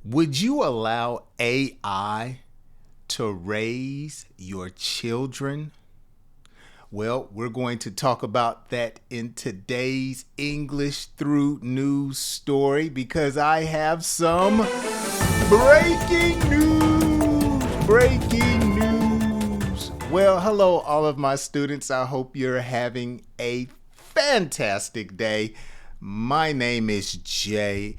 Would you allow AI to raise your children? Well, we're going to talk about that in today's English Through News story because I have some breaking news. Breaking news. Well, hello, all of my students. I hope you're having a fantastic day. My name is Jay.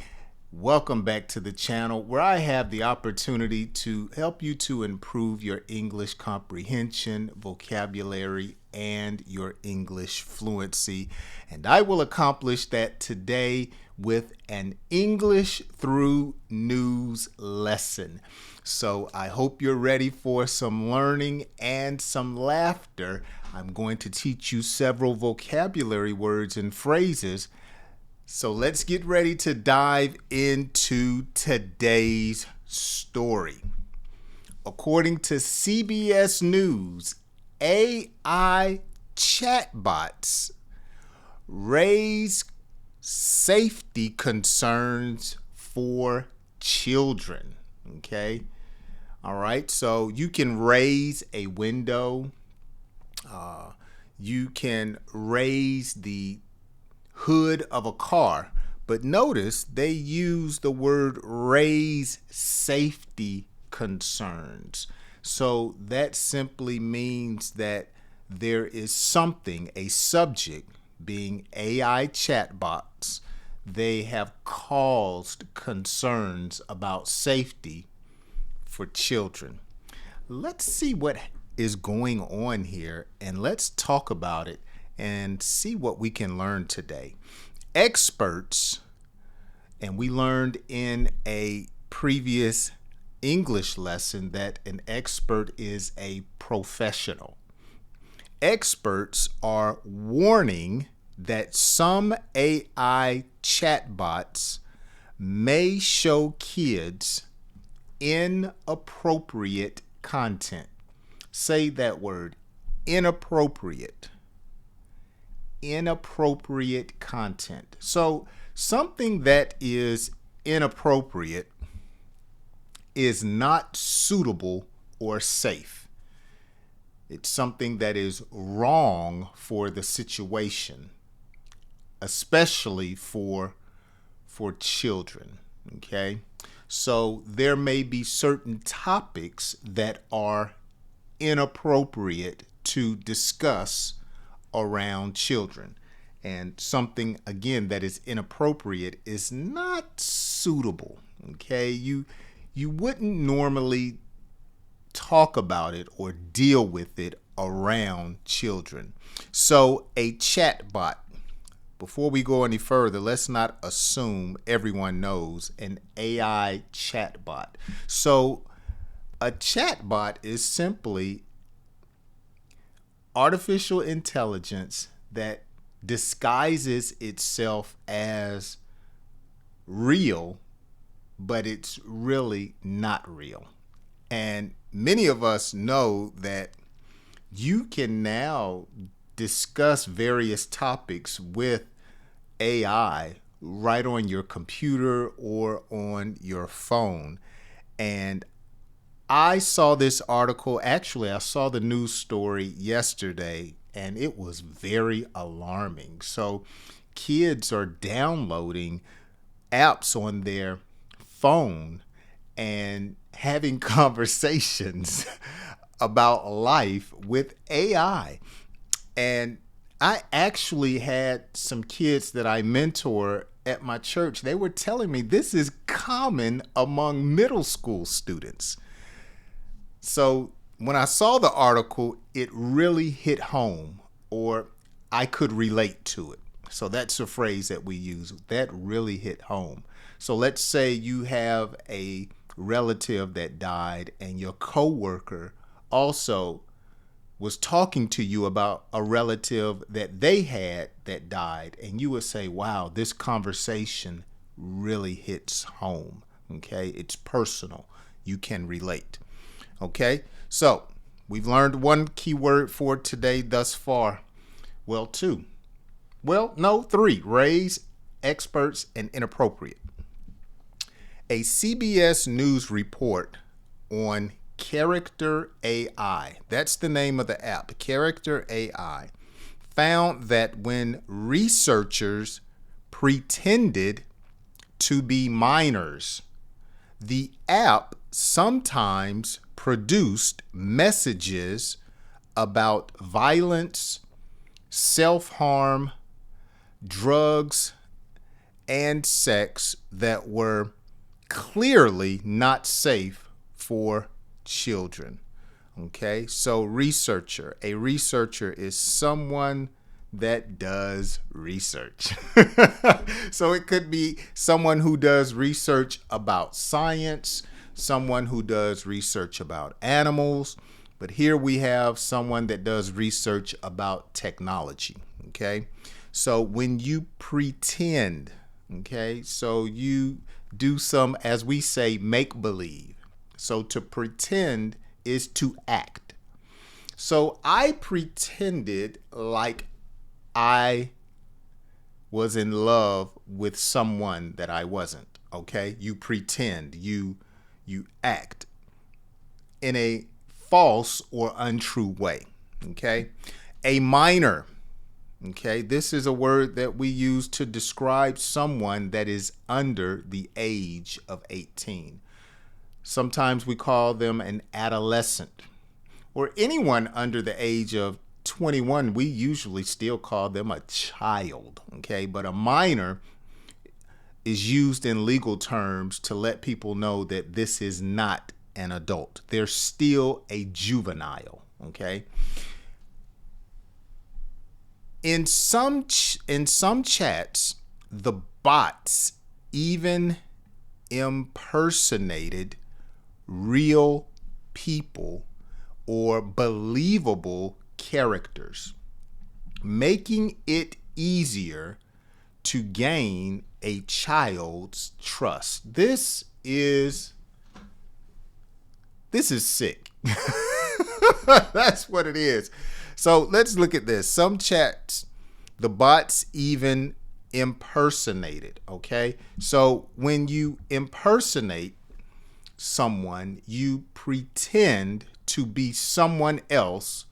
Welcome back to the channel where I have the opportunity to help you to improve your English comprehension, vocabulary, and your English fluency. And I will accomplish that today with an English Through News lesson. So I hope you're ready for some learning and some laughter. I'm going to teach you several vocabulary words and phrases. So let's get ready to dive into today's story. According to CBS News, AI chatbots raise safety concerns for children. Okay. All right. So you can raise a window. You can raise the hood of a car, but notice they use the word raise safety concerns. So that simply means that there is something, a subject, being AI chatbots, they have caused concerns about safety for children. Let's see what is going on here and let's talk about it and see what we can learn today. Experts, and we learned in a previous English lesson that an expert is a professional. Experts are warning that some AI chatbots may show kids inappropriate content. Say that word, inappropriate. Inappropriate content. So something that is inappropriate is not suitable or safe. It's something that is wrong for the situation, especially for children. Okay? So there may be certain topics that are inappropriate to discuss around children, and something again that is inappropriate is not suitable. Okay, you wouldn't normally talk about it or deal with it around children. So a chatbot, before we go any further, let's not assume everyone knows an AI chatbot. So a chatbot is simply artificial intelligence that disguises itself as real, but it's really not real. And many of us know that you can now discuss various topics with AI right on your computer or on your phone. And I saw this article, actually, I saw the news story yesterday, and it was very alarming. So kids are downloading apps on their phone and having conversations about life with AI. And I actually had some kids that I mentor at my church. They were telling me this is common among middle school students. So when I saw the article, it really hit home, or I could relate to it. So that's a phrase that we use, that really hit home. So let's say you have a relative that died and your coworker also was talking to you about a relative that they had that died, and you would say, wow, this conversation really hits home. Okay, it's personal. You can relate. Okay, so we've learned one key word for today thus far. Well, two. Well, no, three. Raise, experts, and inappropriate. A CBS News report on Character AI, that's the name of the app, Character AI, found that when researchers pretended to be minors, the app sometimes produced messages about violence, self-harm, drugs, and sex that were clearly not safe for children. Okay, so a researcher is someone that does research. So it could be someone who does research about science, someone who does research about animals, but here we have someone that does research about technology. Okay, so when you pretend, okay, so you do some, as we say, make believe. So to pretend is to act. So I pretended like I was in love with someone that I wasn't. Okay, you pretend, you act in a false or untrue way. Okay, a minor. Okay, this is a word that we use to describe someone that is under the age of 18. Sometimes we call them an adolescent, or anyone under the age of 21. We usually still call them a child. Okay, but a minor is used in legal terms to let people know that this is not an adult. They're still a juvenile. Okay. In some chats, the bots even impersonated real people or believable characters, making it easier to gain a child's trust. This is sick. That's what it is. So let's look at this. Some chats, the bots even impersonated. Okay, so when you impersonate someone, you pretend to be someone else,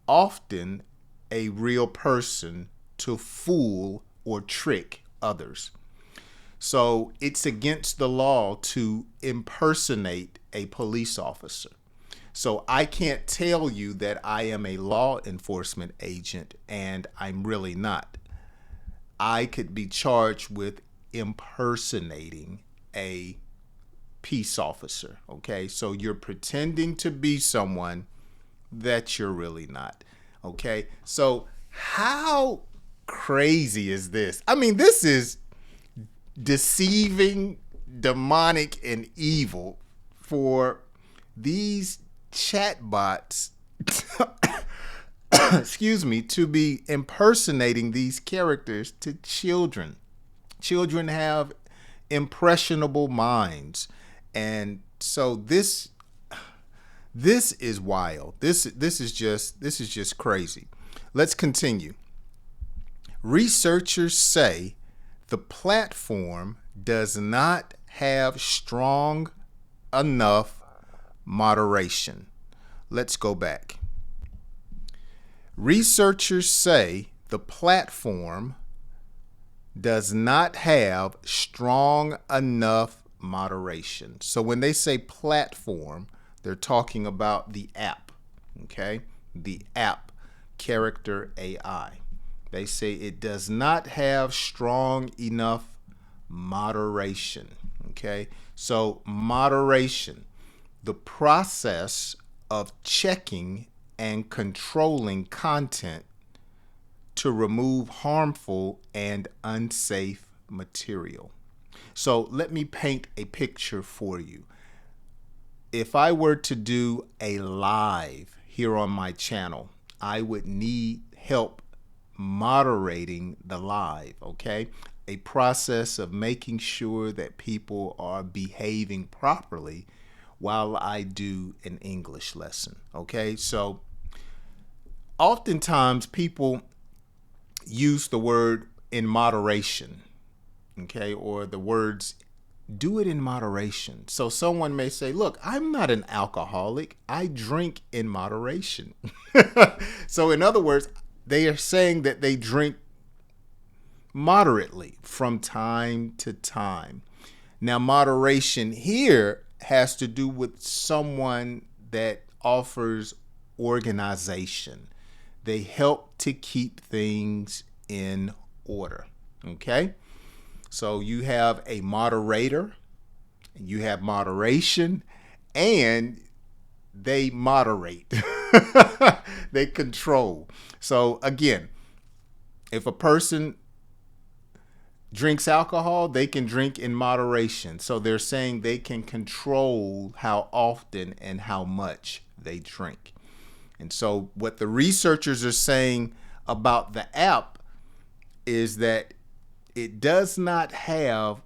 often a real person, to fool or trick others. So it's against the law to impersonate a police officer. So I can't tell you that I am a law enforcement agent and I'm really not. I could be charged with impersonating a peace officer. Okay, so you're pretending to be someone that you're really not. Okay, so how crazy is this? I mean, this is deceiving, demonic, and evil for these chatbots excuse me, to be impersonating these characters to children. Children have impressionable minds, and so this is wild. This is just crazy. Let's continue. Researchers say the platform does not have strong enough moderation. Let's go back. Researchers say the platform does not have strong enough moderation. So when they say platform, they're talking about the app, okay? The app, Character AI. They say it does not have strong enough moderation, okay? So moderation, the process of checking and controlling content to remove harmful and unsafe material. So let me paint a picture for you. If I were to do a live here on my channel, I would need help moderating the live, okay? A process of making sure that people are behaving properly while I do an English lesson, okay? So oftentimes people use the word in moderation, okay, or the words do it in moderation. So someone may say, look, I'm not an alcoholic. I drink in moderation. So in other words, they are saying that they drink moderately from time to time. Now, moderation here has to do with someone that offers organization. They help to keep things in order. Okay? So you have a moderator, you have moderation, and they moderate. They control. So again, if a person drinks alcohol, they can drink in moderation. So they're saying they can control how often and how much they drink. And so what the researchers are saying about the app is that it does not have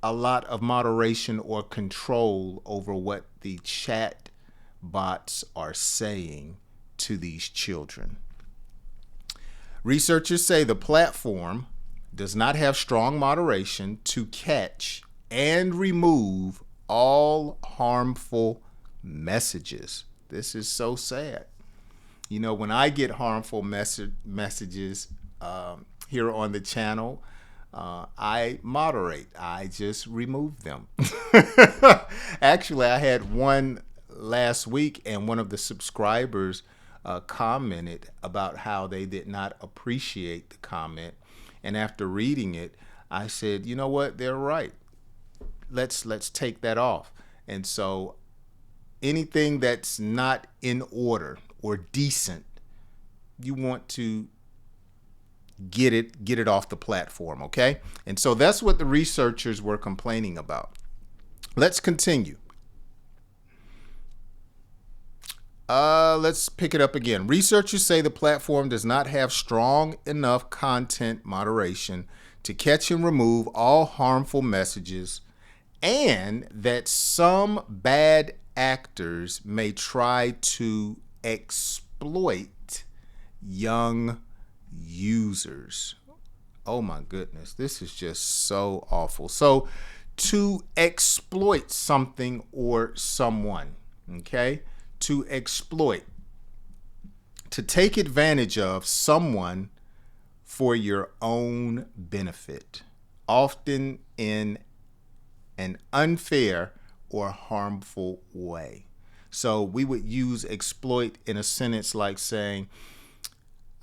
a lot of moderation or control over what the chat bots are saying to these children. Researchers say the platform does not have strong moderation to catch and remove all harmful messages. This is so sad. You know, when I get harmful messages here on the channel, I moderate. I just remove them. Actually, I had one last week, and one of the subscribers commented about how they did not appreciate the comment. And after reading it, I said, you know what? They're right. Let's take that off. And so anything that's not in order or decent, you want to get it off the platform, okay? And so that's what the researchers were complaining about. Let's continue. Let's pick it up again. Researchers say the platform does not have strong enough content moderation to catch and remove all harmful messages, and that some bad actors may try to exploit young users. Oh my goodness, this is just so awful. So to exploit something or someone, okay? To exploit, to take advantage of someone for your own benefit, often in an unfair or harmful way. So we would use exploit in a sentence like saying,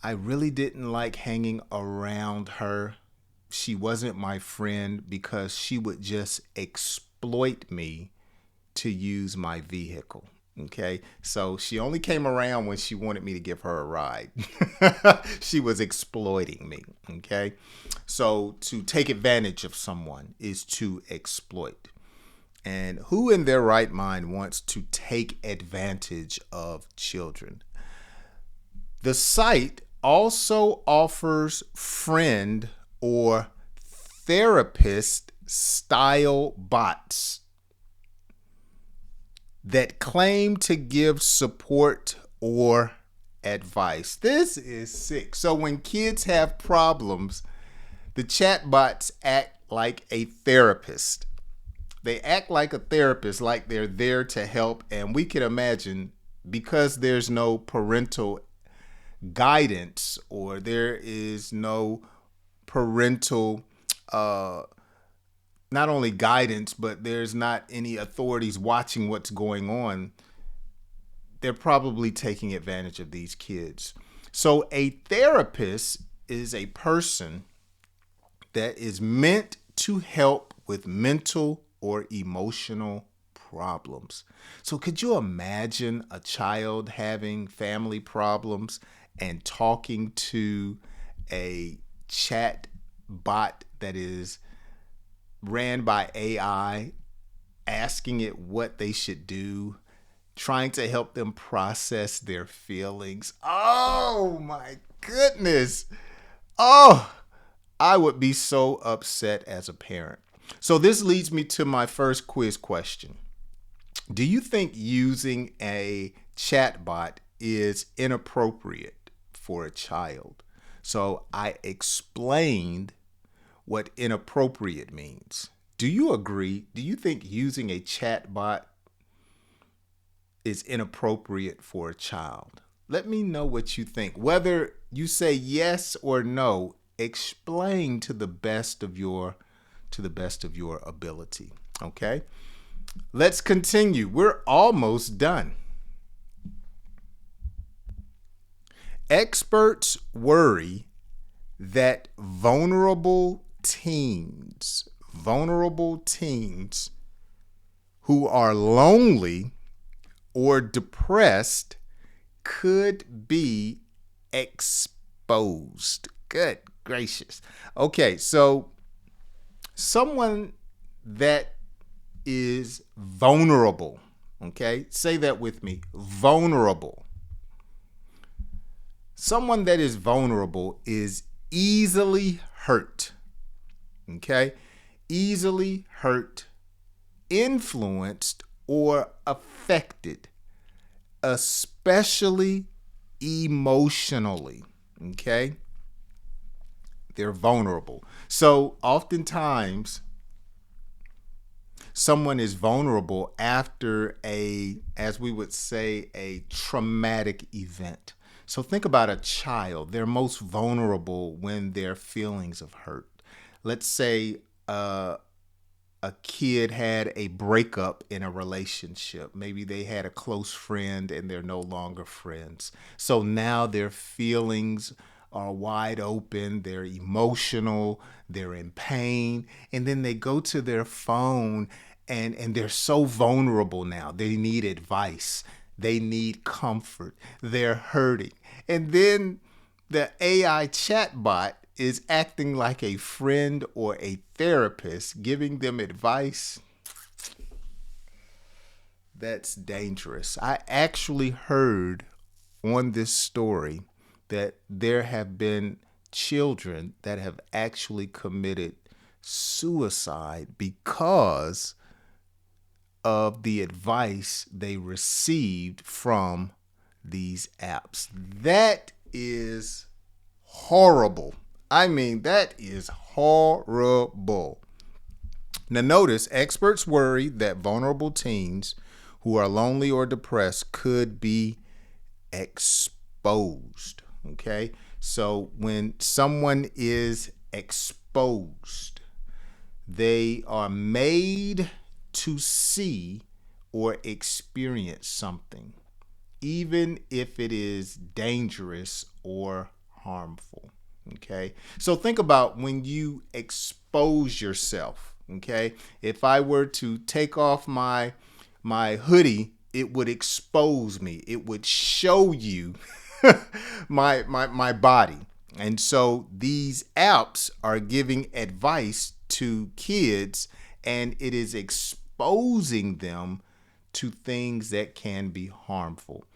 I really didn't like hanging around her. She wasn't my friend because she would just exploit me to use my vehicle. Okay, so she only came around when she wanted me to give her a ride. She was exploiting me. Okay, so to take advantage of someone is to exploit. And who in their right mind wants to take advantage of children? The site also offers friend or therapist style bots that claim to give support or advice. This is sick. So when kids have problems, the chatbots act like a therapist. They act like a therapist, like they're there to help. And we can imagine, because there's no parental guidance, or there is no parental not only guidance, but there's not any authorities watching what's going on, they're probably taking advantage of these kids. So a therapist is a person that is meant to help with mental or emotional problems. So could you imagine a child having family problems and talking to a chat bot that is ran by AI, asking it what they should do, trying to help them process their feelings? Oh my goodness. Oh, I would be so upset as a parent. So this leads me to my first quiz question. Do you think using a chatbot is inappropriate for a child? So I explained what inappropriate means. Do you agree? Do you think using a chatbot is inappropriate for a child? Let me know what you think. Whether you say yes or no, explain to the best of your ability. Okay? Let's continue. We're almost done. Experts worry that vulnerable teens who are lonely or depressed could be exposed. Good gracious. Okay, so someone that is vulnerable, okay? Say that with me. Vulnerable. Someone that is vulnerable is easily hurt, okay? Easily hurt, influenced, or affected, especially emotionally, okay? They're vulnerable. So oftentimes, someone is vulnerable after as we would say, a traumatic event. So think about a child. They're most vulnerable when their feelings of hurt. Let's say a kid had a breakup in a relationship. Maybe they had a close friend and they're no longer friends. So now their feelings are wide open, they're emotional, they're in pain, and then they go to their phone and they're so vulnerable now. They need advice. They need comfort. They're hurting. And then the AI chatbot is acting like a friend or a therapist, giving them advice. That's dangerous. I actually heard on this story that there have been children that have actually committed suicide because of the advice they received from these apps. That is horrible. I mean, that is horrible. Now notice, experts worry that vulnerable teens who are lonely or depressed could be exposed. Okay? So when someone is exposed, they are made to see or experience something, even if it is dangerous or harmful. Okay, so think about when you expose yourself. Okay, if I were to take off my hoodie, it would expose me. It would show you my body. And so these apps are giving advice to kids, and it is exposing them to things that can be harmful.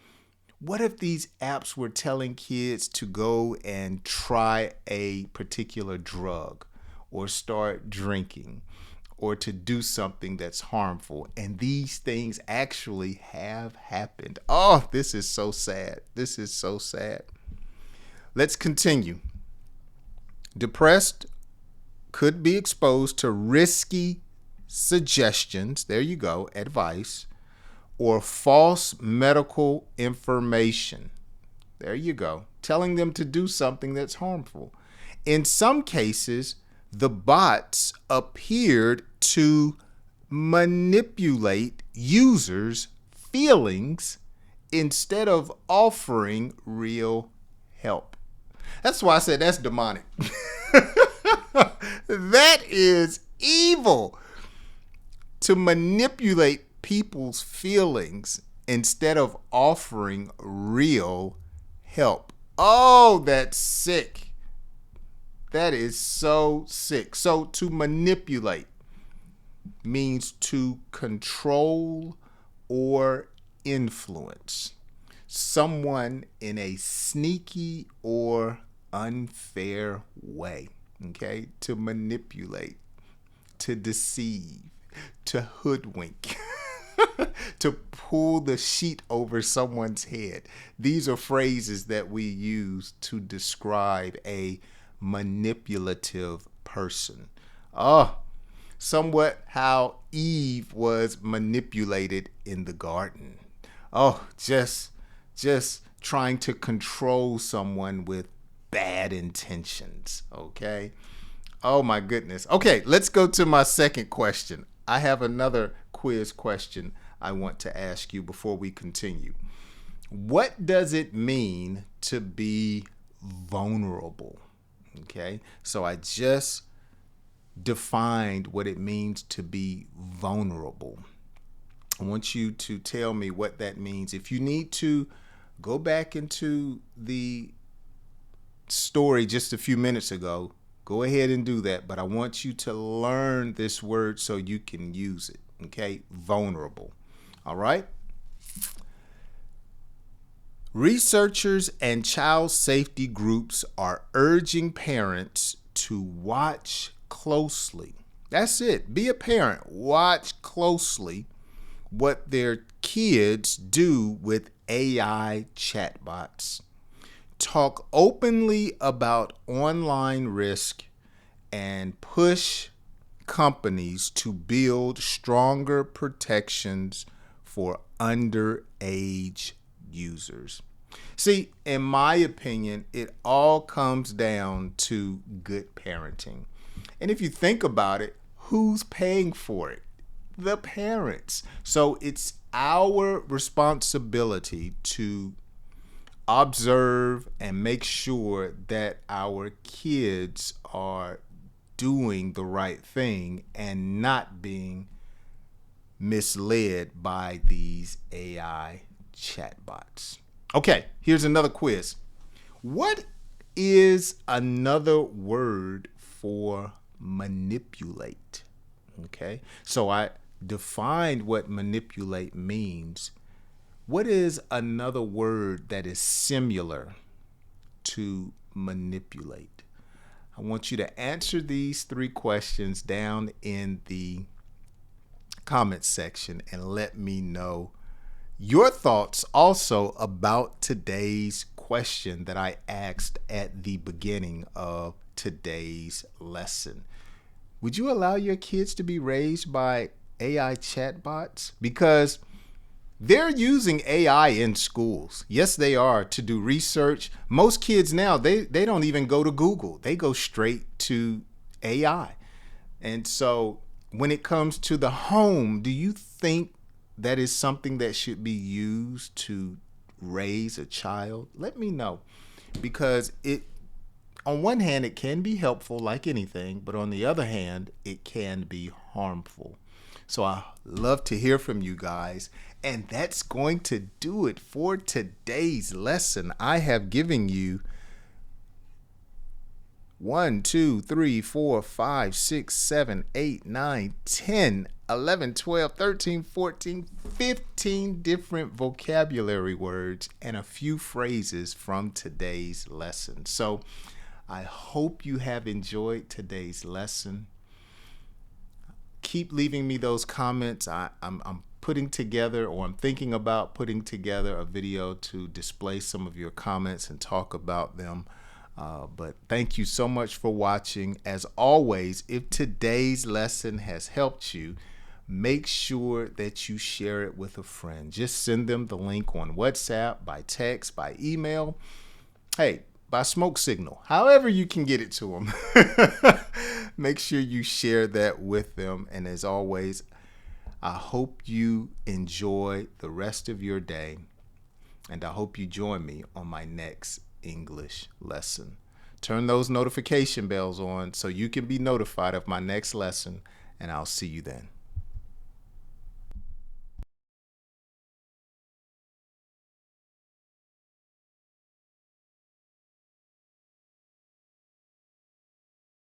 What if these apps were telling kids to go and try a particular drug or start drinking or to do something that's harmful, and these things actually have happened? Oh, this is so sad. This is so sad. Let's continue. Depressed could be exposed to risky suggestions. There you go, advice. Or false medical information. There you go. Telling them to do something that's harmful. In some cases, the bots appeared to manipulate users' feelings instead of offering real help. That's why I said that's demonic. That is evil. To manipulate people's feelings instead of offering real help. Oh, that's sick. That is so sick. So to manipulate means to control or influence someone in a sneaky or unfair way. Okay? To manipulate, to deceive, to hoodwink. To pull the sheet over someone's head. These are phrases that we use to describe a manipulative person. Oh, somewhat how Eve was manipulated in the garden. Oh, just trying to control someone with bad intentions, okay? Oh my goodness. Okay, let's go to my second question. I have another quiz question I want to ask you before we continue. What does it mean to be vulnerable? Okay, so I just defined what it means to be vulnerable. I want you to tell me what that means. If you need to, go back into the story just a few minutes ago. Go ahead and do that, but I want you to learn this word so you can use it. Okay, vulnerable. All right. Researchers and child safety groups are urging parents to watch closely. That's it. Be a parent. Watch closely what their kids do with AI chatbots. Talk openly about online risk and push companies to build stronger protections for underage users. See, in my opinion, it all comes down to good parenting. And if you think about it, who's paying for it? The parents. So it's our responsibility to observe and make sure that our kids are doing the right thing and not being misled by these AI chatbots. Okay, here's another quiz. What is another word for manipulate? Okay, so I defined what manipulate means. What is another word that is similar to manipulate? I want you to answer these three questions down in the comments section and let me know your thoughts also about today's question that I asked at the beginning of today's lesson. Would you allow your kids to be raised by AI chatbots? Because they're using AI in schools. Yes, they are, to do research. Most kids now, they don't even go to Google. They go straight to AI. And so when it comes to the home, do you think that is something that should be used to raise a child? Let me know, because on one hand, it can be helpful like anything, but on the other hand, it can be harmful. So I love to hear from you guys. And that's going to do it for today's lesson. I have given you 1, 2, 3, 4, 5, 6, 7, 8, 9, 10, 11, 12, 13, 14, 15 different vocabulary words and a few phrases from today's lesson. So I hope you have enjoyed today's lesson. Keep leaving me those comments. I'm putting together, or I'm thinking about putting together, a video to display some of your comments and talk about them. But thank you so much for watching. As always, if today's lesson has helped you, make sure that you share it with a friend. Just send them the link on WhatsApp, by text, by email. Hey, by smoke signal, however you can get it to them. Make sure you share that with them. And as always, I hope you enjoy the rest of your day, and I hope you join me on my next English lesson. Turn those notification bells on so you can be notified of my next lesson, and I'll see you then.